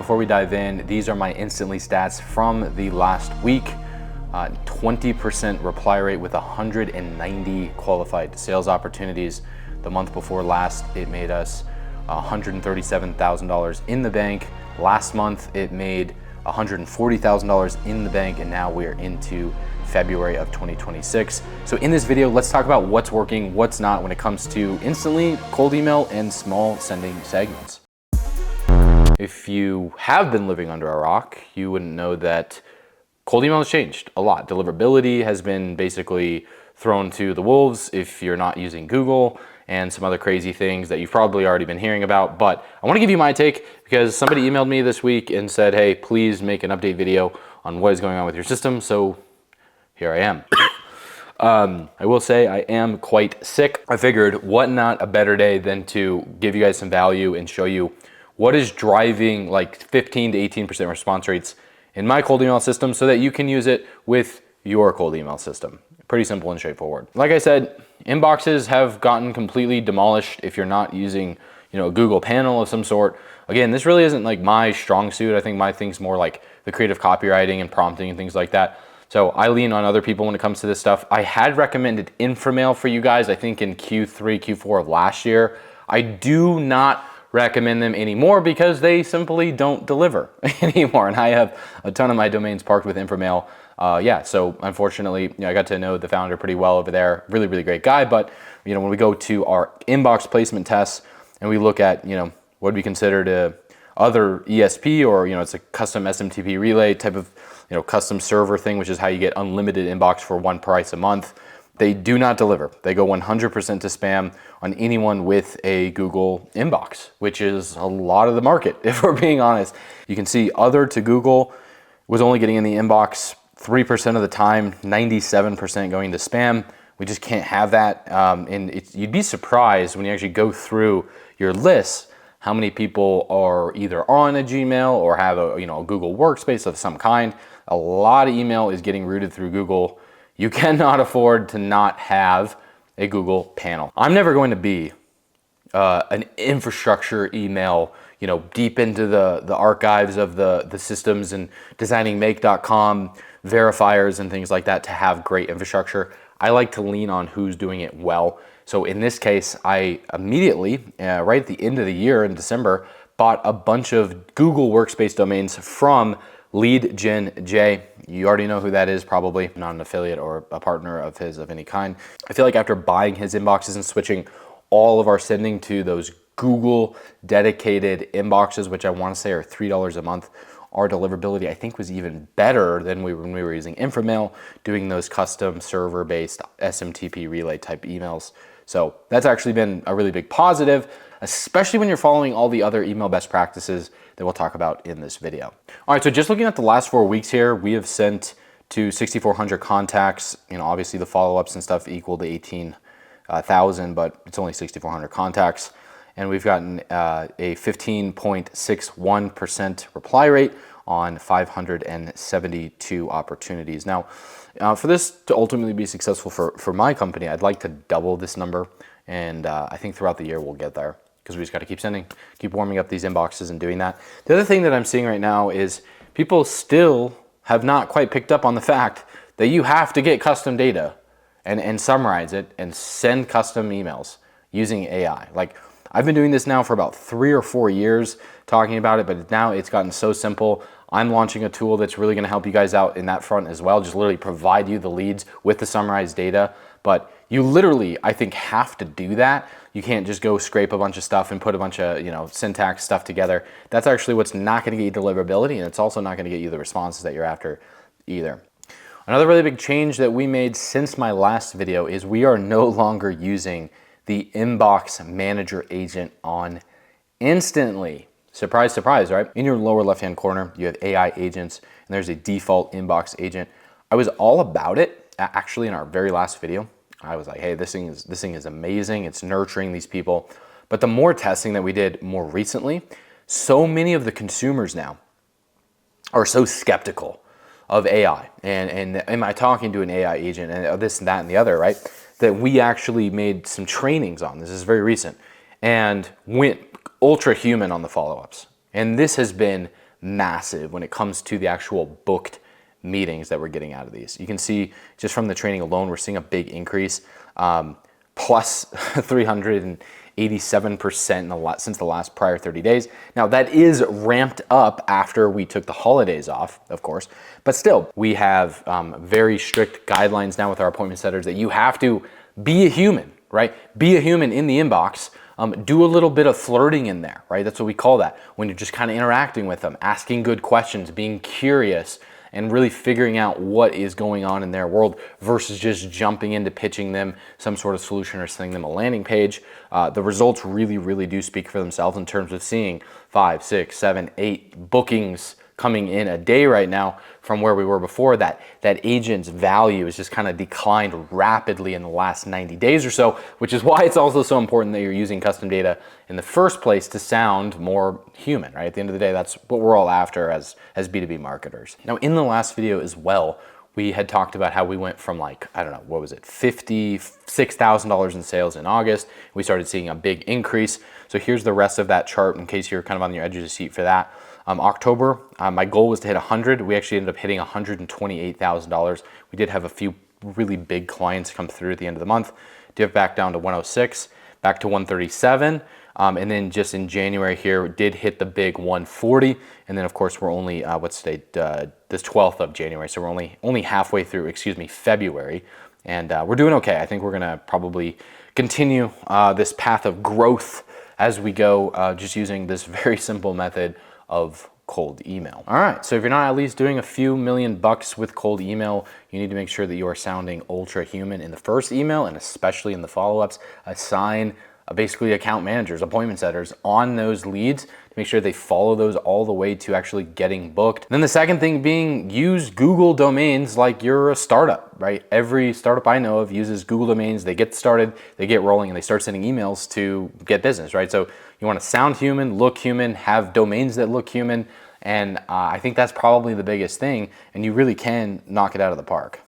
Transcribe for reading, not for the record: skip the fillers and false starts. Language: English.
before we dive in, these are my Instantly stats from the last week. 20% reply rate with 190 qualified sales opportunities. The month before last, it made us $137,000 in the bank. Last month, it made $140,000 in the bank, and now we're into February of 2026. So in this video, let's talk about what's working, what's not when it comes to Instantly, cold email, and small sending segments. If you have been living under a rock, you wouldn't know that cold email has changed a lot. Deliverability has been basically thrown to the wolves if you're not using Google, and some other crazy things that you've probably already been hearing about. But I want to give you my take because somebody emailed me this week and said, hey, please make an update video on what is going on with your system. So here I am. I will say I am quite sick. I figured what not a better day than to give you guys some value and show you what is driving like 15 to 18% response rates in my cold email system so that you can use it with your cold email system. Pretty simple and straightforward. Like I said, inboxes have gotten completely demolished if you're not using, a Google panel of some sort. Again, this really isn't like my strong suit. I think my thing's more like the creative copywriting and prompting and things like that. So I lean on other people when it comes to this stuff. I had recommended Inframail for you guys, I think in Q3, Q4 of last year. I do not recommend them anymore because they simply don't deliver anymore. And I have a ton of my domains parked with Inframail. So unfortunately, I got to know the founder pretty well over there. Really, really great guy. But when we go to our inbox placement tests and we look at what we consider to other ESP or it's a custom SMTP relay type of custom server thing, which is how you get unlimited inbox for one price a month. They do not deliver. They go 100% to spam on anyone with a Google inbox, which is a lot of the market, if we're being honest. You can see other to Google was only getting in the inbox 3% of the time, 97% going to spam. We just can't have that. You'd be surprised when you actually go through your lists how many people are either on a Gmail or have a Google workspace of some kind. A lot of email is getting routed through Google. You cannot afford to not have a Google panel. I'm never going to be an infrastructure email, deep into the archives of the systems and designing make.com verifiers and things like that to have great infrastructure. I like to lean on who's doing it well. So in this case, I immediately, right at the end of the year in December, bought a bunch of Google Workspace domains from Lead Gen J. You already know who that is, probably. Not an affiliate or a partner of his of any kind. I feel like after buying his inboxes and switching all of our sending to those Google dedicated inboxes, which I want to say are $3 a month, our deliverability I think was even better than when we were using Inframail, doing those custom server-based SMTP relay type emails. So that's actually been a really big positive, especially when you're following all the other email best practices that we'll talk about in this video. All right, so just looking at the last 4 weeks here, we have sent to 6,400 contacts. Obviously the follow-ups and stuff equal to 18,000, but it's only 6,400 contacts. And we've gotten a 15.61% reply rate on 572 opportunities. Now, for this to ultimately be successful for my company, I'd like to double this number. And I think throughout the year we'll get there, because we just got to keep sending, keep warming up these inboxes and doing that. The other thing that I'm seeing right now is people still have not quite picked up on the fact that you have to get custom data and summarize it and send custom emails using AI. Like, I've been doing this now for about 3 or 4 years talking about it, but now it's gotten so simple. I'm launching a tool that's really gonna help you guys out in that front as well. Just literally provide you the leads with the summarized data. But you literally, I think, have to do that. You can't just go scrape a bunch of stuff and put a bunch of syntax stuff together. That's actually what's not gonna get you deliverability, and it's also not gonna get you the responses that you're after either. Another really big change that we made since my last video is we are no longer using the inbox manager agent on Instantly. Surprise, surprise, right? In your lower left-hand corner, you have AI agents, and there's a default inbox agent. I was all about it, actually, in our very last video. I was like, hey, this thing is amazing. It's nurturing these people. But the more testing that we did more recently, so many of the consumers now are so skeptical of AI. And am I talking to an AI agent and this and that and the other, right? That we actually made some trainings on. This is very recent, and went ultra human on the follow-ups. And this has been massive when it comes to the actual booked meetings that we're getting out of these. You can see just from the training alone, we're seeing a big increase, plus 387% since the last prior 30 days. Now that is ramped up after we took the holidays off, of course, but still we have very strict guidelines now with our appointment setters that you have to be a human, right? Be a human in the inbox. Do a little bit of flirting in there, right? That's what we call that. When you're just kind of interacting with them, asking good questions, being curious, and really figuring out what is going on in their world versus just jumping into pitching them some sort of solution or sending them a landing page. The results really do speak for themselves in terms of seeing 5, 6, 7, 8 bookings coming in a day right now from where we were before. That agent's value has just kind of declined rapidly in the last 90 days or so, which is why it's also so important that you're using custom data in the first place to sound more human, right? At the end of the day, that's what we're all after as B2B marketers. Now, in the last video as well, we had talked about how we went from like, I don't know, what was it, $56,000 in sales in August. We started seeing a big increase. So here's the rest of that chart in case you're kind of on your edge of the seat for that. October, my goal was to hit 100. We actually ended up hitting $128,000. We did have a few really big clients come through at the end of the month. Dipped back down to 106, back to 137. And then just in January here, did hit the big 140. And then of course we're only, what's today, this 12th of January. So we're only halfway through, February. And we're doing okay. I think we're gonna probably continue this path of growth as we go, just using this very simple method of cold email. All right, so if you're not at least doing a few million bucks with cold email, you need to make sure that you are sounding ultra human in the first email and especially in the follow-ups. Assign basically account managers, appointment setters on those leads to make sure they follow those all the way to actually getting booked. And then the second thing being, use Google domains like you're a startup, right? Every startup I know of uses Google domains. They get started, they get rolling, and they start sending emails to get business, right? So you want to sound human, look human, have domains that look human, and I think that's probably the biggest thing, and you really can knock it out of the park.